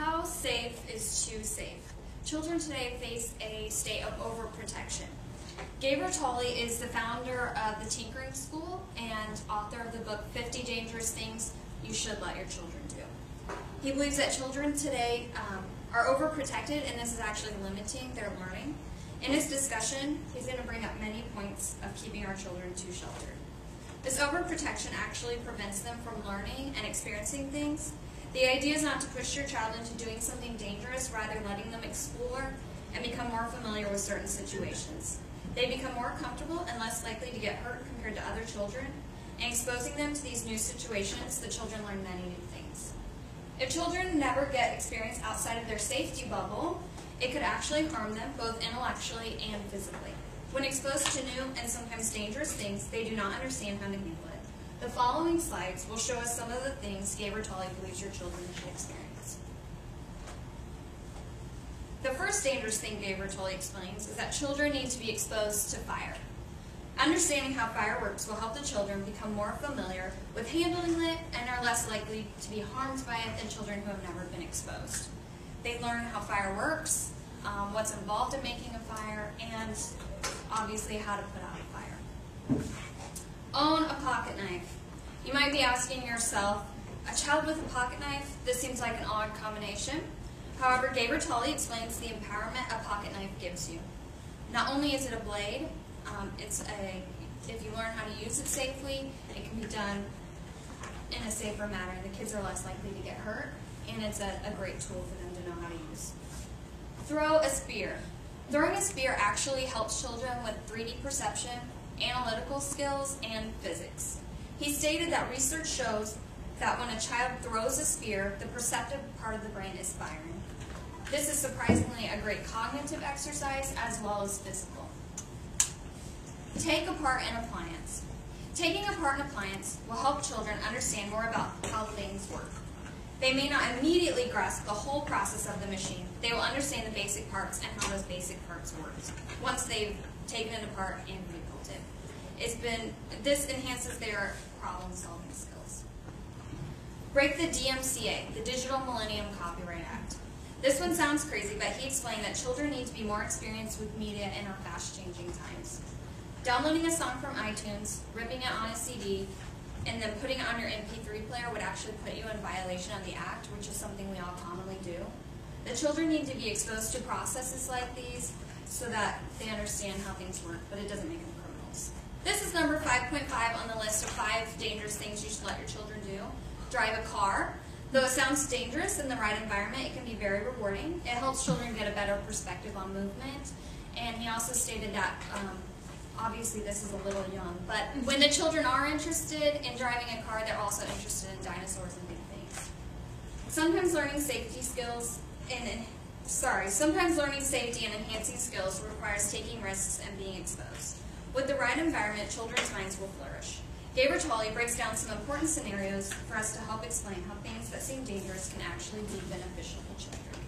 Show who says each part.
Speaker 1: How safe is too safe? Children today face a state of overprotection. Gabriel Tolley is the founder of the Tinkering School and author of the book 50 Dangerous Things You Should Let Your Children Do. He believes that children today are overprotected, and this is actually limiting their learning. In his discussion, he's going to bring up many points of keeping our children too sheltered. This overprotection actually prevents them from learning and experiencing things. The idea is not to push your child into doing something dangerous, rather letting them explore and become more familiar with certain situations. They become more comfortable and less likely to get hurt compared to other children, and exposing them to these new situations, the children learn many new things. If children never get experience outside of their safety bubble, it could actually harm them both intellectually and physically. When exposed to new and sometimes dangerous things, they do not understand how to handle it. The following slides will show us some of the things Gabriel Tolley believes your children should experience. The first dangerous thing Gabriel Tolley explains is that children need to be exposed to fire. Understanding how fire works will help the children become more familiar with handling it and are less likely to be harmed by it than children who have never been exposed. They learn how fire works, what's involved in making a fire, and obviously how to put out a fire. Own a pocket knife. You might be asking yourself, a child with a pocket knife? This seems like an odd combination. However, Gabriel Tolley explains the empowerment a pocket knife gives you. Not only is it a blade, if you learn how to use it safely, it can be done in a safer manner. The kids are less likely to get hurt, and it's a great tool for them to know how to use. Throw a spear. Throwing a spear actually helps children with 3D perception, analytical skills, and physics. He stated that research shows that when a child throws a spear, the perceptive part of the brain is firing. This is surprisingly a great cognitive exercise as well as physical. Take apart an appliance. Taking apart an appliance will help children understand more about how things work. They may not immediately grasp the whole process of the machine. They will understand the basic parts and how those basic parts work once they've taken it apart and rebuilt it. This enhances their problem-solving skills. Break the DMCA, the Digital Millennium Copyright Act. This one sounds crazy, but he explained that children need to be more experienced with media in our fast-changing times. Downloading a song from iTunes, ripping it on a CD, and then putting it on your MP3 player would actually put you in violation of the act, which is something we all commonly do. The children need to be exposed to processes like these so that they understand how things work, but it doesn't make them criminals. This is number 5.5 on the list of 5 dangerous things you should let your children do. Drive a car. Though it sounds dangerous in the right environment, it can be very rewarding. It helps children get a better perspective on movement. And he also stated that, obviously this is a little young, but when the children are interested in driving a car, they're also interested in dinosaurs and big things. Sometimes learning safety and enhancing skills requires taking risks and being exposed. With the right environment, children's minds will flourish. Gabriel Tolley breaks down some important scenarios for us to help explain how things that seem dangerous can actually be beneficial to children.